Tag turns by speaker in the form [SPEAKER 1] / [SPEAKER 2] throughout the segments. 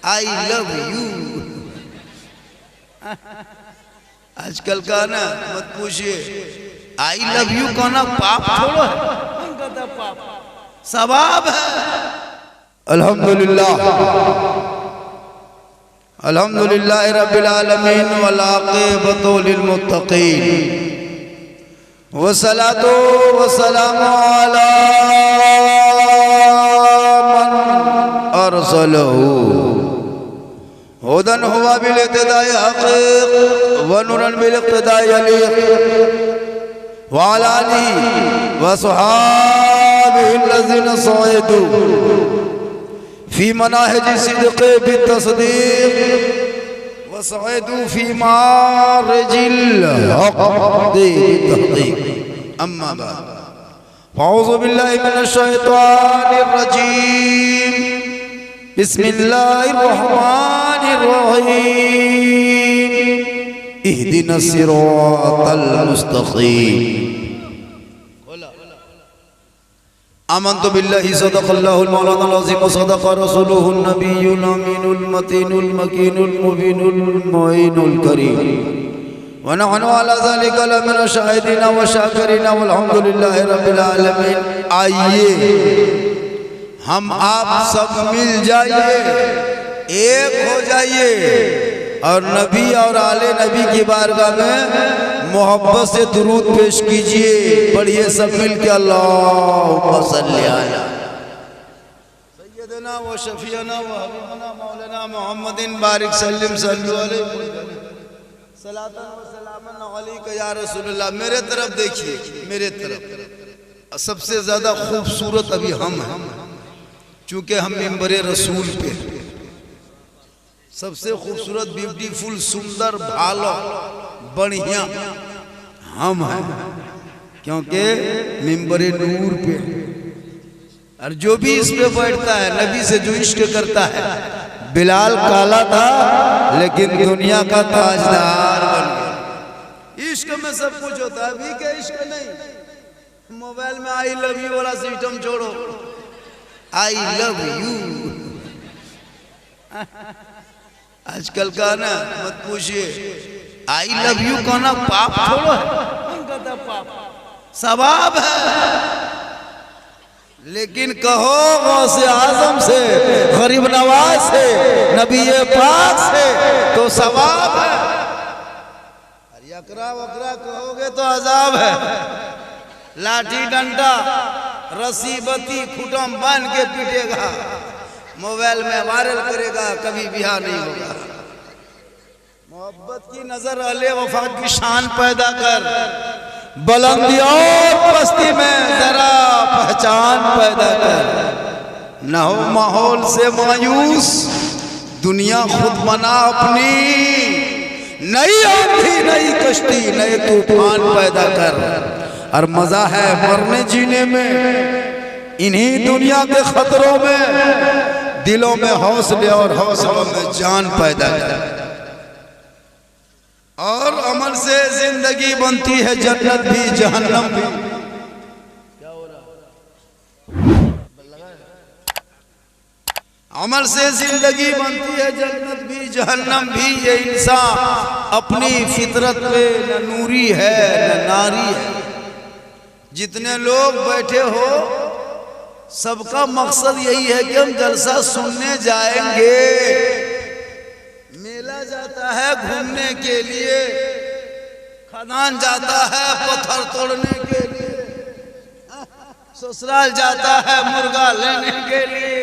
[SPEAKER 1] I love you. आजकल का ना मत पूछिए, आई लव यू कहना पाप थोड़ा है, पाप सवाब है। अल्हम्दुलिल्लाह अल्हम्दुलिल्लाह रब्बिल आलमीन वल आक़िबतु लिल मुत्तक़ीन वस्सलातु वस्सलामु अला मन अरसलहु हुदन हुवा बिल इक़्तिदाई हक़ीक़ व नूरन बिल इक़्तिदाई अलीक़ व अला आलिहि व सहाबिहि अल्लज़ीना सअदू फी मनाहिज सिद्क़ बित्तस्दीक़ व सअदू फी मारिजिल हक़ बित्तहक़ीक़। अम्मा बाद अऊज़ु बिल्लाहि मिनश शैतानिर रजीम। बिस्मिल्लाहिर रहमानिर रहीम। इहदिनस सिरातल मुस्तक़ीम। आमन्तु बिल्लाहि सदक़ल्लाहुल मौलानाल अज़ीम व सदक़ रसूलुहुन नबियुल अमीनुल मतीनुल मकीनुल मुबीनुल मुईनुल करीम व नहनु अला ज़ालिका लमिन शाहिदीन व शाकिरीन वल्हम्दुलिल्लाहि रब्बिल आलमीन। आइए हम आप सब मिल जाइए, एक हो जाइए और नबी और आले नबी की बारगाह में मोहब्बत से दुरूद पेश कीजिए। पढ़िए सब मिल के अल्लाहुम्मा सल्ली अला सय्यदना व शफीअना व हबीबना मौलाना मुहम्मदिन बारिक सल्लिम सल्लु अलैहि सलातन व सलामन अलैका या रसूलल्लाह। मेरे तरफ देखिए, मेरे तरफ सबसे ज्यादा खूबसूरत अभी हम हैं, चूंकि हम मिंबरे रसूल पे सबसे खूबसूरत ब्यूटीफुल सुंदर भालो बढ़िया हम हैं, क्योंकि मिंबरे नूर पे। और जो भी इस पे बैठता है नबी से जो इश्क करता है, बिलाल काला था लेकिन दुनिया का ताजदार बन गया। इश्क में सब कुछ होता है, अभी के इश्क नहीं। मोबाइल में आई लव यू वाला सिस्टम छोड़ो, आई लव यू। आजकल का ना मत पूछिए, आई लव यू कहना पाप थोड़ा है, पाप सवाब है। लेकिन कहो गौसे आजम से, गरीब नवाज से, नबी पाक से तो सवाब है। यकरा वकरा कहोगे तो अजाब है। लाठी डंडा रस्सी बत्ती खुटम बांध के पीटेगा, मोबाइल में वायरल करेगा, कभी बिहा नहीं होगा। मोहब्बत की नजर अले वफा की शान पैदा कर, बुलंदी और पस्ती में जरा पहचान पैदा कर। न हो माहौल से मायूस, दुनिया खुद बना अपनी। नई आंधी नई कश्ती नए तूफान पैदा कर। और मजा है मरने जीने में, इन्हीं दुनिया के खतरों में दिलों में हौसले और हौसलों में जान पैदा कर। और अमल से जिंदगी बनती है जन्नत भी जहन्नम भी। क्या हो रहा? अमल से जिंदगी बनती है जन्नत भी जहन्नम भी। ये इंसान अपनी फितरत पे न नूरी है न नारी है। जितने लोग बैठे हो सबका मकसद यही है कि हम जलसा सुनने जाएंगे। मेला जाता है घूमने के लिए, खदान जाता है पत्थर तोड़ने के लिए, ससुराल जाता है मुर्गा लेने के लिए।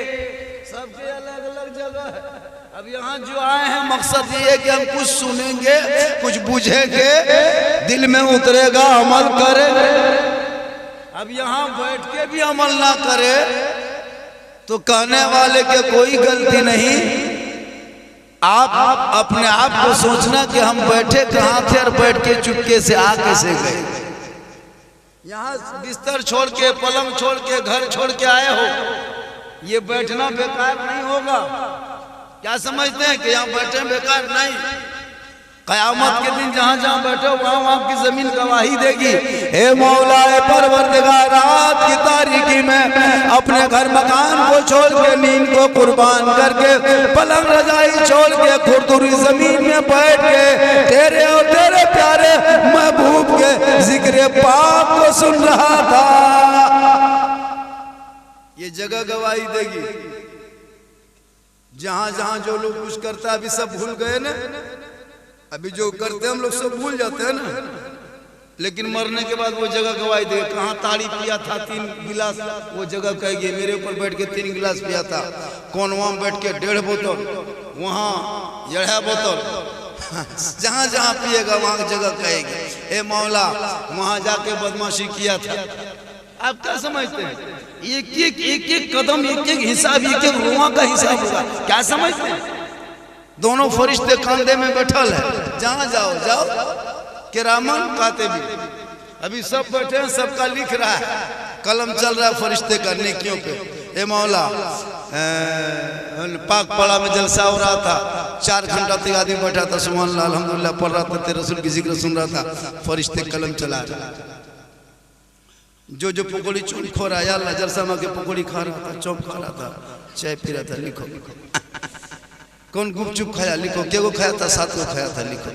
[SPEAKER 1] सबके अलग अलग जगह है। अब यहाँ जो आए हैं मकसद ये है कि हम कुछ सुनेंगे, कुछ बुझेंगे, दिल में उतरेगा, अमल करेंगे। अब यहाँ बैठ के भी अमल ना करे तो कहने वाले के कोई गलती नहीं। आप अपने आप को सोचना कि हम बैठे कहाँ थे और बैठ के चुपके से आ कैसे गए। यहाँ बिस्तर छोड़ के, पलंग छोड़ के, घर छोड़ के आए हो, ये बैठना बेकार नहीं होगा। क्या समझते हैं कि यहाँ बैठे बेकार नहीं? कयामत के दिन जहां जहां बैठो वहां वहां की जमीन गवाही देगी। हे मौला ए परवरदिगार, रात की तारीकी में अपने घर मकान को छोड़ के, नींद को कुर्बान करके, पलंग रजाई छोड़ के, खुरदुरी जमीन में बैठ के तेरे और तेरे प्यारे महबूब के जिक्र पाक को सुन रहा था। ये जगह गवाही देगी। जहां जहां जो लोग कुछ करता है, अभी सब भूल गए ना, अभी जो करते हैं हम लोग सब भूल जाते हैं ना, लेकिन मरने के बाद वो जगह गवाही दे। कहाँ ताड़ी पिया था 3 गिलास, वो जगह कहेगी मेरे ऊपर बैठ के 3 गिलास पिया था। कौन वहां बैठ के 1.5 बोतल, वहां 1.5 बोतल। जहां जहां पिएगा वहां जगह कहेगी ए मौला वहां जाके बदमाशी किया था। आप क्या समझते हैं? एक एक कदम, एक एक हिसाब, एक एक रुआ का हिसाब होगा। क्या समझते हैं? दोनों फरिश्ते कंधे में बैठल है, जहां जाओ जाओ किरामन कातिबीन। अभी सब बैठे हैं, सबका लिख रहा है, कलम चल रहा है फरिश्ते का नेकियों पे। ए मौला पाक पड़ा में जलसा हो रहा था, 4 घंटा तक आदमी बैठा था, सुभान अल्लाह अल्हम्दुलिल्लाह पढ़ रहा था, तेरे रसूल की जिक्र सुन रहा था, फरिश्ते कलम चला रहे। जो पकौड़ी चून खो रहा है, अल्लाह जलसा में के पकौड़ी खा रहा था, चौप खा रहा था, चाय पी रहा था, लिखो। कौन गुपचुप खाया, लिखो। केगो खाया था, 7 को खाया था, लिखो।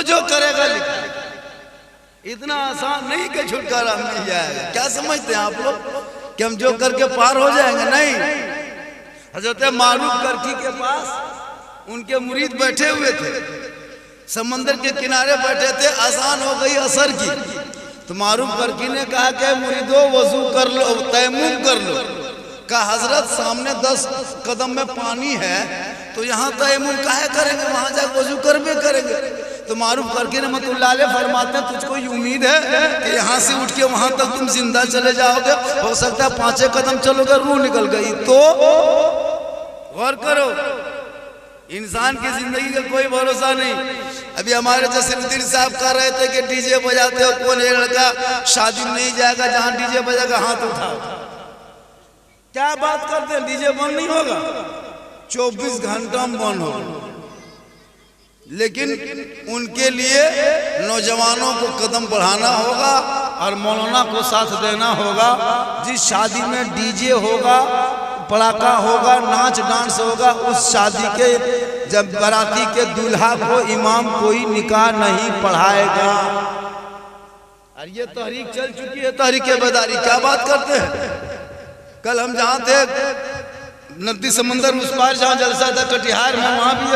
[SPEAKER 1] जो करेगा लिखो। इतना आसान नहीं कि छुटकारा मिल जाएगा। क्या समझते हैं आप लोग कि हम जो करके पार हो जाएंगे? नहीं। हजरत मारूफ करकी के पास उनके मुरीद बैठे हुए थे, समंदर के किनारे बैठे थे, आसान हो गई असर की। तो मारूफ करकी ने कहा कि मुरीदो वजू कर लो, तयम्मुम कर लो। कहा हजरत सामने 10 कदम में पानी है, तो यहाँ तयम्मुम काहे करेंगे, वहां जाकर वजू करबे करेंगे। तो मारूफ करके रहमतुल्लाह अलैह फरमाते हैं तुझको उम्मीद है कि यहाँ से उठ के वहां तक तुम जिंदा चले जाओगे? हो सकता है 5 कदम चलोगे रूह निकल गई। तो गौर करो, इंसान की जिंदगी का कोई भरोसा नहीं। अभी हमारे जसीरुद्दीन साहब कह रहे थे कि डीजे बजाते हो, कौन है लड़का शादी में नहीं जाएगा जहां डीजे बजाएगा, हाथ उठाओ। क्या बात करते हैं? डीजे बंद नहीं होगा, 24 घंटा में बंद होगा। लेकिन उनके लिए नौजवानों को कदम बढ़ाना होगा और मौलाना को साथ देना होगा। जिस शादी में डीजे होगा, पड़ाका होगा, नाच डांस होगा, उस शादी के जब बाराती के दूल्हा को इमाम कोई निकाह नहीं पढ़ाएगा। और ये तहरीक चल चुकी है, तहरीक बेदारी। क्या बात करते हैं? कल हम जहाँ थे नदी समंदर उस पार जहाँ जलसा था कटिहार में, वहाँ भी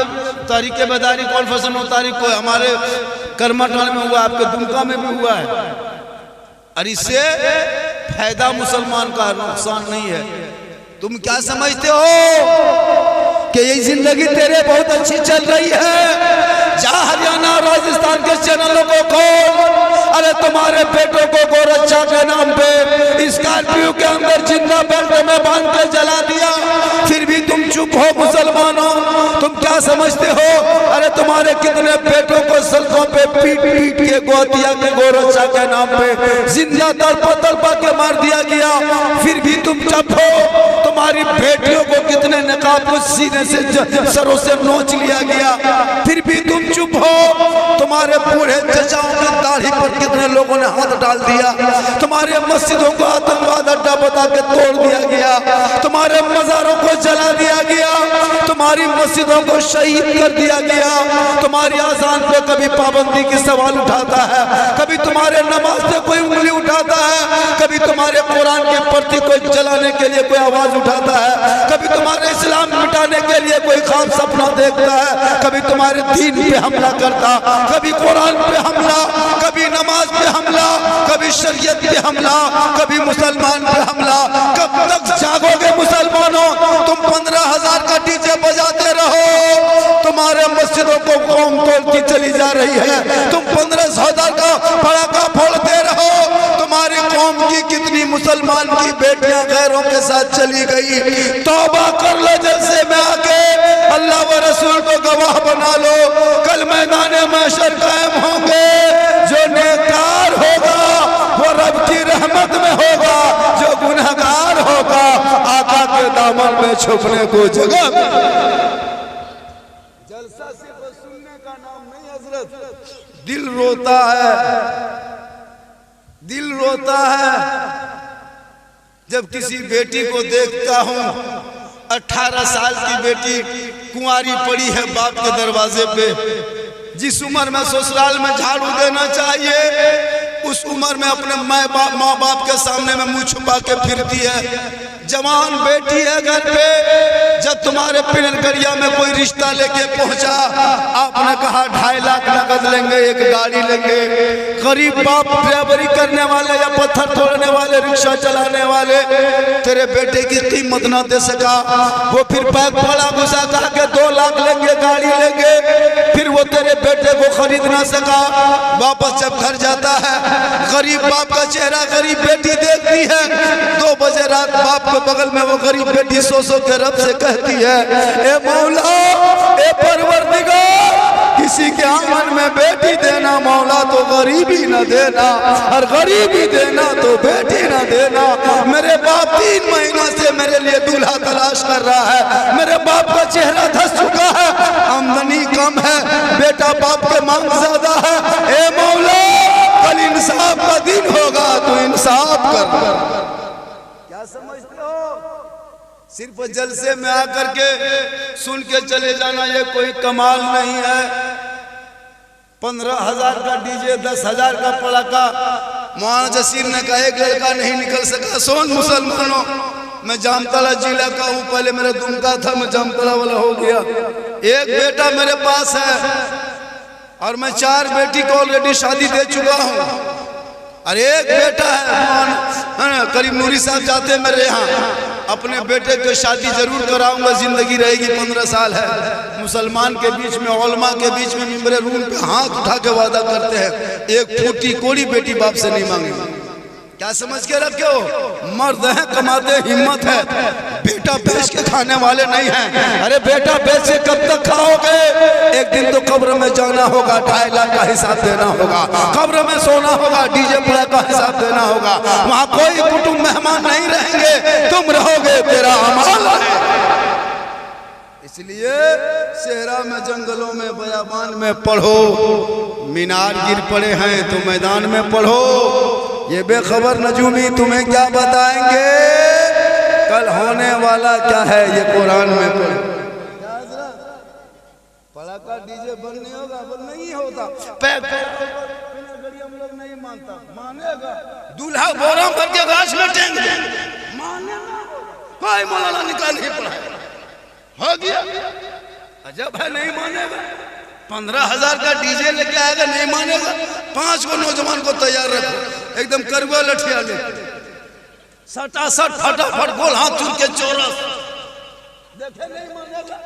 [SPEAKER 1] तहरीक बेदारी कौन फसन हो तारीख को हमारे करमाटान में हुआ, आपके दुमका में भी हुआ है। और इससे फायदा मुसलमान का, नुकसान नहीं है। तुम क्या समझते हो कि ये जिंदगी तेरे बहुत अच्छी चल रही है? जा हरियाणा राजस्थान के चैनलों को खोल, अरे तुम्हारे बेटों को गोरक्षा के नाम पे स्कॉर्पियो के अंदर जिंदा बेल्ट में बांध के जला दिया, फिर भी तुम चुप हो मुसलमानों। तुम क्या समझते हो? अरे तुम्हारे कितने बेटों को सड़कों पे पीट पीट के गोतिया के गोरक्षा के नाम पे जिंदा तड़पा तड़पा के मार दिया गया, फिर भी तुम चुप हो। तुम्हारी बेटियों को कितने नकाब को सीने से सरों से नोच लिया गया, फिर भी तुम चुप हो। तुम्हारे बूढ़े चचाओं की दाढ़ी पर कितने लोगों ने हाथ डाल दिया। तुम्हारे मस्जिदों को आतंकवाद अड्डा बता के तोड़ दिया गया, तुम्हारे मज़ारों को जला दिया गया, तुम्हारी मस्जिदों को शहीद कर दिया गया। तुम्हारी आजान पे कभी पाबंदी की सवाल उठाता है, कभी तुम्हारे नमाज से कोई उंगली उठाता है, कभी तुम्हारे कुरान के प्रति कोई जलाने के लिए कोई आवाज उठाता है, कभी तुम्हारे इस्लाम मिटाने के लिए कोई ख्वाब सपना देखता है, कभी तुम्हारे दीन पे हमला करता, कभी कुरान पे हमला, कभी नमाज पे हमला, कभी शरीयत पे हमला, कभी मुसलमान पे हमला। कब तक जागोगे मुसलमानों? तुम 15,000 का डीजे बजाते रहो, तुम्हारे मस्जिदों को कौम तोड़ती चली जा रही है। तुम 15,000 का पटाखा फोड़ते रहो, तुम्हारी कौम की कितनी मुसलमान की बेटियां गैरों के साथ चली गई। तौबा कर लो जलसे में आके, अल्लाह व रसूल को गवाह बना लो। कल मैदाने महशर कायम होंगे, जो नेकार होगा वो रब की रहमत में होगा, जो गुनहगार होगा आका के दामन में छुपने को जगह। जलसा दिल रोता है, दिल रोता है जब किसी बेटी को देखता हूँ 18 साल की बेटी कुंवारी पड़ी है बाप के दरवाजे पे। जिस उम्र में ससुराल में झाड़ू देना चाहिए उस उम्र में अपने माँ बाप के सामने में मुंह छुपा के फिरती है। जवान बेटी है घर पे, जब तुम्हारे पिनगरिया में कोई रिश्ता लेके पहुंचा, आपने कहा 2.5 लाख नकद लेंगे, एक गाड़ी लेंगे। गरीब बाप ड्राइवरी करने वाले या पत्थर तोड़ने वाले, रिक्शा चलाने वाले तेरे बेटे की कीमत ना दे सका। वो फिर पैक बड़ा घुसा कहा के 2 लाख लेंगे, गाड़ी लेंगे, फिर वो तेरे बेटे को खरीद ना सका। वापस जब घर जाता है गरीब बाप का चेहरा गरीब बेटी देखती है। 2 बजे रात बाप के बगल में वो गरीब बेटी सो के रब से कहती है, ए मौला, ए परवरदिगार, किसी के आंगन में बेटी देना मौला तो गरीबी न देना, और गरीबी देना तो बेटी न देना। मेरे बाप 3 महीना से मेरे लिए दूल्हा तलाश कर रहा है। मेरे बाप का चेहरा धस चुका है, आमदनी कम है, बेटा बाप के मांग ज्यादा है। ए मौला, कल इंसाफ का दिन होगा, तो इंसाफ कर। क्या समझते हो? सिर्फ जलसे में आकर के सुन के चले जाना ये कोई कमाल नहीं है। 15,000 का डीजे, 10,000 का पड़ाका। मौलाना जसीर ने कहा एक लड़का नहीं निकल सका। सोन मुसलमानों, मैं जामतला जिला का हूँ, पहले मेरा दुमका था, मैं जामतला वाला हो गया। एक बेटा मेरे पास है और मैं 4 बेटी को ऑलरेडी शादी दे चुका हूँ, और एक बेटा है। करीम नूरी साहब जाते हैं मेरे यहाँ, अपने बेटे को शादी जरूर कराऊंगा, जिंदगी रहेगी 15 साल है। मुसलमान के बीच में, उलमा के बीच में मेरे रूम पे हाथ उठा के वादा करते हैं, एक फूटी कोड़ी बेटी बाप से नहीं मांगेगी। क्या समझ के रखे हो? मर्द हैं, कमाते, हिम्मत है, बेटा बेच के खाने वाले नहीं हैं। अरे बेटा बेच के कब तक खाओगे? एक दिन तो कब्र में जाना होगा, 2.5 लाख का हिसाब देना होगा, कब्र में सोना होगा, डीजे प्ले का हिसाब देना होगा। वहाँ कोई कुटुंब मेहमान नहीं रहेंगे, तुम रहोगे, तेरा अमाल है। इसलिए सेहरा में, जंगलों में, बयाबान में पढ़ो। मीनार गिर पड़े हैं तो मैदान में पढ़ो। ये बेखबर नजूमी तुम्हें क्या बताएंगे कल होने वाला क्या है, ये कुरान में पढ़ो। पड़ाका डीजे बंद नहीं होगा, बंद नहीं होता। हम लोग नहीं मानता, मानेगा। दूल्हा बोरा भर के गाछ में टेंगे, मानेगा। कोई मौलाना निकाल नहीं पड़ा, हो गया। अजब है, नहीं मानेगा। 15,000 का डीजे लेके आएगा, नहीं मानेगा। 5 को नौजवान को तैयार रखो, एकदम करुआ लठिया ले, सटासट फटाफट गोल हाथ चूर के चौरस, देखे नहीं मानेगा,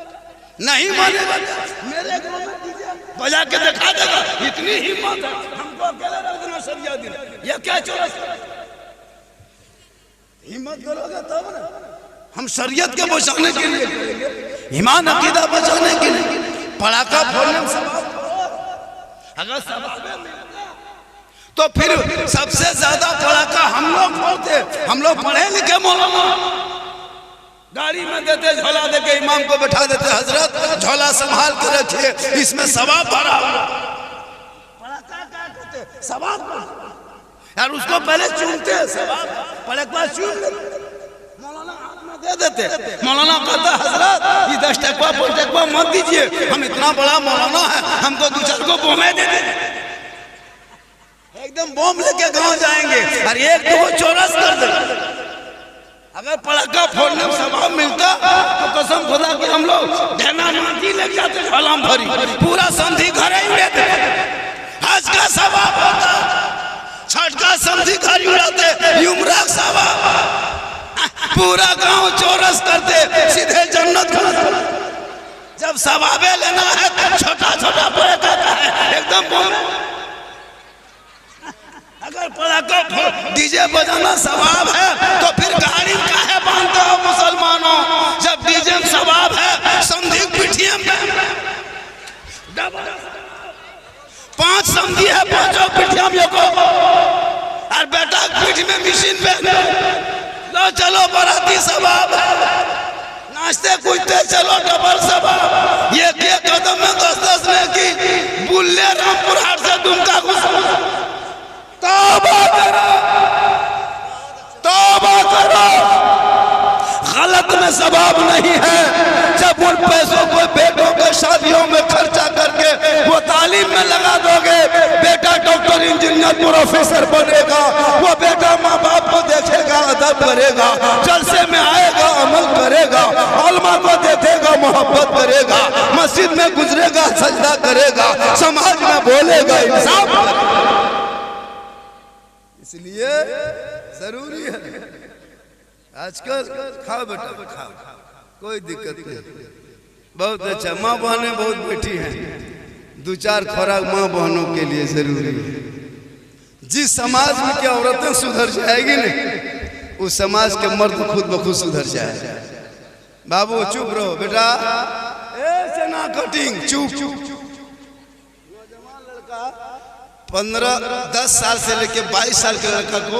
[SPEAKER 1] नहीं मानेगा। मेरे गांव में डीजे बजा के दिखा देगा, इतनी हिम्मत है। हमको अकेले रख देना सरिया दिन, ये क्या चौरस? हिम्मत करोगे तब ना। हम शरीयत के बचाने के लिए करेंगे, ईमान अकीदा बचाने के लिए। पड़ाका फोड़ने में अगर सवाब तो फिर सबसे ज्यादा पड़ाका हम लोग फोड़ते। हम लोग पढ़े लिखे मौलाना, गाड़ी में देते, झोला देके इमाम को बैठा देते, हजरत झोला संभाल के रखिए, इसमें सवाब भरा हुआ। पड़ाका क्या करते? सवाब यार, उसको पहले चूमते, सवाब पड़ाका चूम लेते, मौलाना दे देते। मौलाना कहता हजरत ये 10 टकवा 5 टकवा मत दीजिए, हम इतना बड़ा मौलाना है, हमको 2-4 को बोमे दे दे। एकदम बम लेके गांव जाएंगे और 1-2 चौरस कर दे। अगर पड़ाका फोड़ने में सवाब मिलता तो कसम खुदा की हम लोग ढेना माटी लग जाते, झोलाम भरी, पूरा संधि घर ही उड़ाते। हज का सवाब होता, छठ का संधि घर उड़ाते, उम्रा का सवाब, पूरा गांव चौरस करते, सीधे जन्नत। जब सवाबे लेना है तो छोटा छोटा पड़ाका है, एकदम बम। अगर पड़ाका डीजे बजाना सवाब है तो फिर गाड़ी काहे बांधते हो मुसलमानों? जब डीजे में सवाब है, संधि पिठिया में 5 संधि है, 5 पिठिया में को, और बेटा पीठ में मशीन पे लो, चलो बराती सवाब है। ना हंसते कूदते चलो डबल सवाब, ये के कदम में 10-10 ने की बुल्ले रामपुर हाट से दुमका घुस। तौबा करो, तौबा करो, गलत में सवाब नहीं है। जब उन पैसों को बेटों के शादियों में खर्चा करके वो तालीम में लगा दोगे, बेटा डॉक्टर इंजीनियर प्रोफेसर बनेगा, वो बेटा माँ बाप को देखेगा, अदब करेगा, जलसे में आएगा, अमल करेगा, उलमा को देखेगा, मोहब्बत करेगा, मस्जिद में गुजरेगा, सजदा करेगा, समाज में बोलेगा, इंसाफ करेगा। इसलिए जरूरी है आजकल खाओ बेटा खाओ, कोई दिक्कत नहीं। बहुत अच्छा, माँ बहनें बहुत बैठी हैं, 2-4 खुराक माँ बहनों के लिए जरूरी है। जिस समाज में की औरतें सुधर जाएगी नहीं, उस समाज के मर्द खुद ब खुद सुधर जाएगा। बाबू चुप रहो बेटा, चना कटिंग चुप। नौजवान लड़का 10 साल से लेके 22 साल के लड़का को,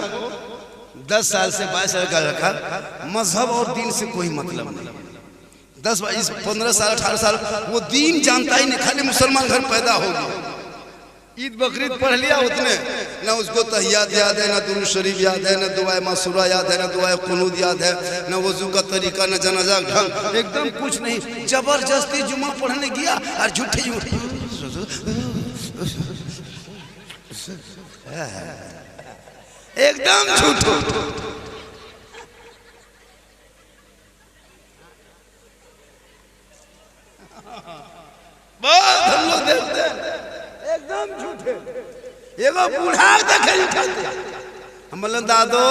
[SPEAKER 1] 10 साल से 22 साल का लड़का मजहब और दीन से कोई मतलब नहीं। 10, 22, 15 साल 18 साल वो दीन जानता ही नहीं, खाली मुसलमान घर पैदा हो गया। ईद बकरीद पढ़ लिया उतने, ना उसको तहियात याद है, ना दुरूद शरीफ याद है, ना दुआए मासूरा याद है, ना दुआए कुनूद याद है, ना वजू का तरीका, ना जनाजा ढंग, एकदम कुछ नहीं। जबरदस्ती जुमा पढ़ने गया और झूठे एकदम झूठो। बहुत हम लोग देखते हैं एकदम झूठे। एगो बूढ़ा देखे उठाते, हम बोले दादो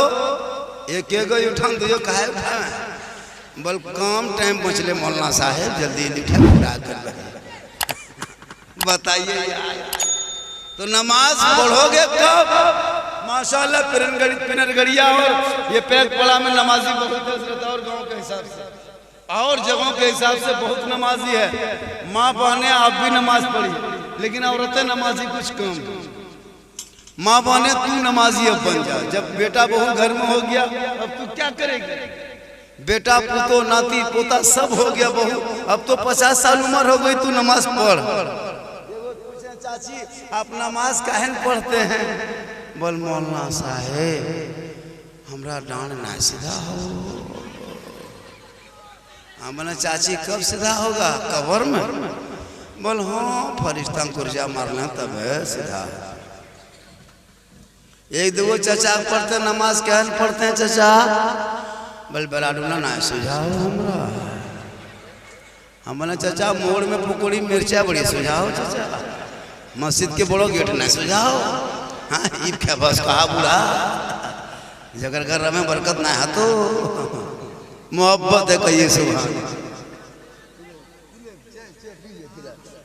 [SPEAKER 1] एक उठान दो, काहे उठा, बोल कम टाइम बचले मौलाना साहेब, जल्दी जल्दी उठा पूरा कर रहे। बताइए तो नमाज पढ़ोगे कब? माशाल्लाह पिनरगढ़िया और ये पैकपड़ा में नमाजी बहुत रहता है, और गांव के हिसाब से और जगहों के हिसाब से बहुत नमाजी है। माँ बहने आप भी नमाज पढ़ी, लेकिन औरतें नमाजी कुछ कम। माँ बहने तू नमाजी अब बन जा। जब बेटा बहू घर में हो गया, अब तू क्या करेगी? बेटा पुतो नाती पोता सब हो गया बहू, अब तो 50 साल उम्र हो गई, तू नमाज पढ़। चाची आप नमाज काहे न पढ़ते हैं? बोल मौलाना साहेब हमरा डांड ना सीधा हो। हमने चाची कब सीधा होगा? कब्र में। बोल हाँ फरिश्ता कुर्जा मारना तब है सीधा। एक दो चाचा पढ़ते नमाज काहे न पढ़ते हैं चाचा? बोल बराडूना ना सुझाओ हमरा। हमने चाचा मोड़ में पकौड़ी मिर्चा बड़ी सुझाओ चाचा, मस्जिद के बड़ो गेट न सुझाओ। हाँ ईद क्या बस कहा बुरा, जगर घर में बरकत ना है तो मोहब्बत है कहिए सुबह।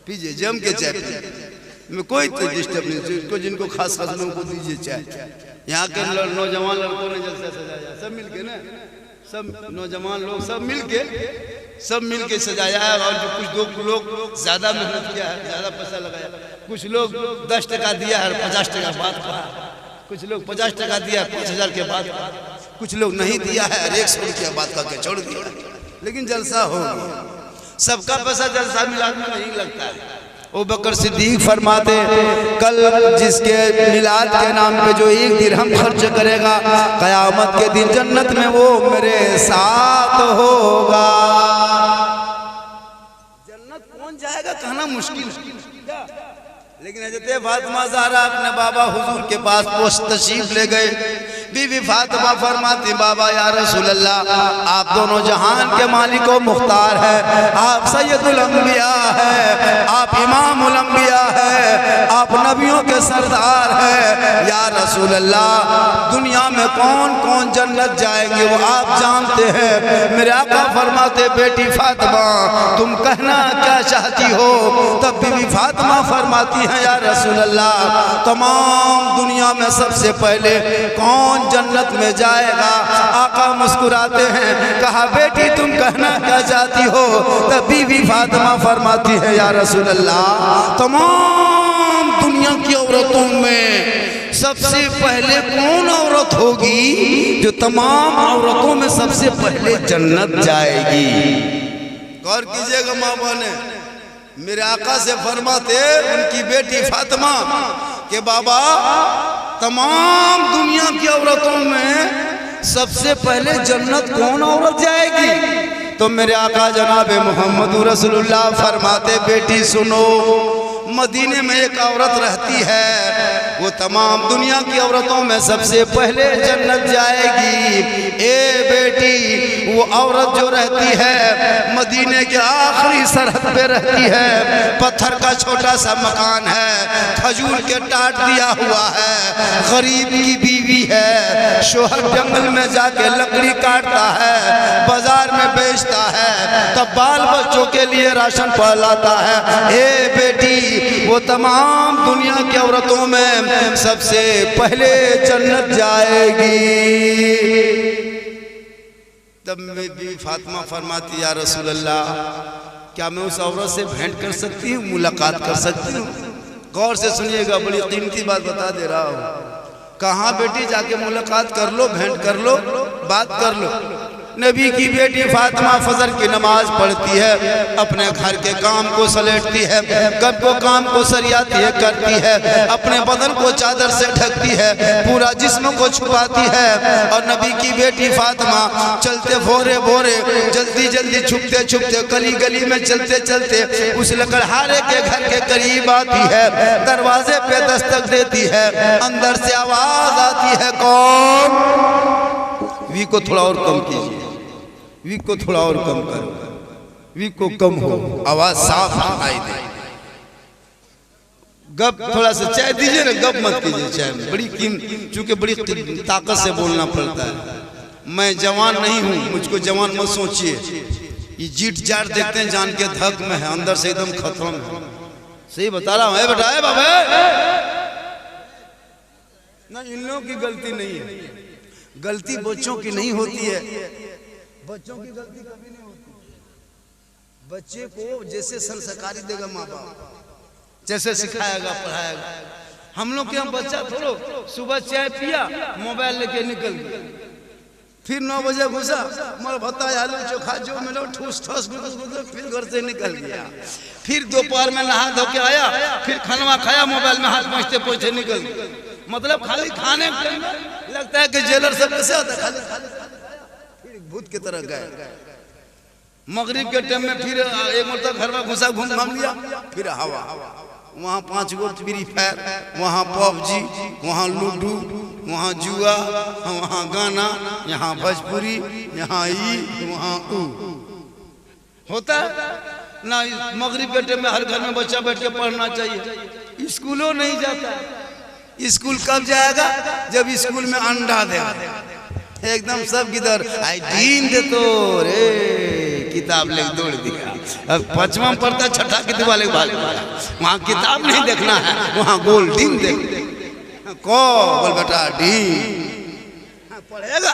[SPEAKER 1] पीजिए जम के चाय में कोई तो डिस्टर्ब नहीं, जिनको खास खास लोगों को दीजिए चाय। यहाँ के नौजवान लड़कों ने जलसा सजाया, सब मिलके ना, सब नौजवान लोग सब मिलके सजाया है। और जो कुछ लोग ज्यादा मेहनत किया है, ज्यादा पैसा लगाया, कुछ लोग 10 टका दिया है 50 टका बाद कहा, कुछ लोग 50 टका दिया 5000 के बाद, कुछ लोग नहीं दिया है 100 रुपया बात करके छोड़ दिया। लेकिन जलसा हो गया, सबका पैसा जलसा मिलाद में नहीं लगता है। अबू बकर सिद्दीक फरमाते कल जिसके मिलाद के नाम पे जो 1 दिरहम खर्च करेगा, कयामत के दिन जन्नत में वो मेरे साथ होगा। जन्नत कौन जाएगा कहना मुश्किल, लेकिन हज़रत फातिमा ज़हरा अपने बाबा हुजूर के पास पोस्ट तशरीफ ले गए। बीवी फातिमा फरमाती बाबा या रसूल अल्लाह आप दोनों जहान के मालिक व मुख्तार है, आप सैयदुल अंबिया है, आप इमामुल अंबिया है, आप नबियों के सरदार है। या रसूल अल्लाह दुनिया में कौन कौन जन्नत जाएंगे वो आप जानते हैं। मेरे आका फरमाते बेटी फातिमा तुम कहना क्या चाहती हो? तब बीवी फातिमा फरमाती है या रसूल अल्लाह तमाम दुनिया में सबसे पहले कौन जन्नत में जाएगा? आका मुस्कुराते हैं, कहा बेटी तुम कहना क्या चाहती हो? तब बीवी फातिमा फरमाती है या रसूल अल्लाह तमाम दुनिया की औरतों में सबसे पहले कौन औरत होगी जो तमाम औरतों में सबसे पहले जन्नत जाएगी? गौर कीजिएगा माँ बहने, मेरे आका से फरमाते उनकी बेटी फातिमा के बाबा तमाम दुनिया की औरतों में सबसे पहले जन्नत कौन औरत जाएगी? तो मेरे आका जनाब मोहम्मद रसूलुल्लाह फरमाते बेटी सुनो, मदीने में एक औरत रहती है, वो तमाम दुनिया की औरतों में सबसे पहले जन्नत जाएगी। ए बेटी, वो औरत जो रहती है मदीने के आखिरी सरहद पे रहती है, पत्थर का छोटा सा मकान है, खजूर के टाट दिया हुआ है, गरीब की बीवी है, शोहर जंगल में जाके लकड़ी काटता है, बाजार में बेचता है, तब बाल बच्चों के लिए राशन लाता है। ए बेटी, वो तमाम दुनिया की औरतों में सबसे पहले जन्नत जाएगी। तब बीवी फातिमा फरमाती या रसूल अल्लाह, क्या मैं उस औरत से भेंट कर सकती हूँ, मुलाकात कर सकती हूँ? गौर से सुनिएगा, बड़ी कीमती बात बता दे रहा हूँ। कहाँ बेटी, जाके मुलाकात कर लो, भेंट कर लो, बात कर लो। नबी की बेटी फातिमा फजर की नमाज पढ़ती है, अपने घर के काम को सलेटती है, घर को काम को सरियाती है, करती है, अपने बदन को चादर से ढकती है, पूरा जिस्म को छुपाती है। और नबी की बेटी फातिमा चलते भोरे भोरे, जल्दी जल्दी, छुपते छुपते, गली गली में चलते चलते उस लकड़हारे के घर के करीब आती है, दरवाजे पे दस्तक देती है, अंदर से आवाज आती है, कौन? वी को थोड़ा और कम कीजिए, वी को थोड़ा और कम करो, वी को कम हो, आवाज साफ सुनाई दे। गप थोड़ा सा चाय दीजिए ना, गप मत कीजिए चाय में, बड़ी चूंकि बड़ी ताकत से बोलना पड़ता है। मैं जवान नहीं हूँ, मुझको जवान मत सोचिए। ये जीट जाट देखते हैं, जान के धक में है, अंदर से एकदम खत्म है। सही बता रहा हूँ बेटा, है बाबा ना, इन लोगों की गलती नहीं है, गलती बच्चों की नहीं होती है, बच्चों की गलती कभी नहीं होती। बच्चे को जैसे संस्कारी देगा माँ बाप, जैसे सिखाएगा, पढ़ाएगा। हम लोग के यहाँ बच्चा थोड़ो सुबह चाय पिया, मोबाइल लेके निकल गया, फिर 9 बजे घुसा, मर भत्ता आलू चोखा जो मिलो ठूस ठूस, फिर घर से निकल गया, फिर दोपहर में नहा धो के आया, फिर खाना खाया, मोबाइल में हाथ पहुँचते पहुँचते निकल गया। मतलब खाली खाने लगता है कि जेलर सब कैसे होता है, खाली फिर भूत की तरह गए। मगरिब के टाइम में फिर एक मतलब घर में घुसा, घूम घाम लिया, फिर हवा, वहाँ 5 गो फ्री फायर, वहाँ पबजी, वहाँ लूडो, वहाँ जुआ, वहाँ गाना, यहाँ भोजपुरी, यहाँ ई, वहाँ ऊ होता है ना। मगरिब के टाइम में हर घर में बच्चा बैठ के पढ़ना चाहिए। स्कूलों नहीं जाता, स्कूल कब जाएगा? जब स्कूल में अंडा देगा, एकदम सब किधर आई दीन दे तो रे किताब लेके दौड़ दिया। अब 5वां पढ़ता, 6ठा की दिवाले वाले, वहाँ किताब नहीं देखना है, वहाँ गोल डीन देख को बोल बेटा डीन पढ़ेगा,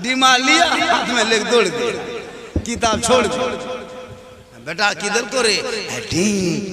[SPEAKER 1] डिमा लिया हाथ में लेके दौड़ दिया, किताब छोड़ बेटा किधर को रे डीन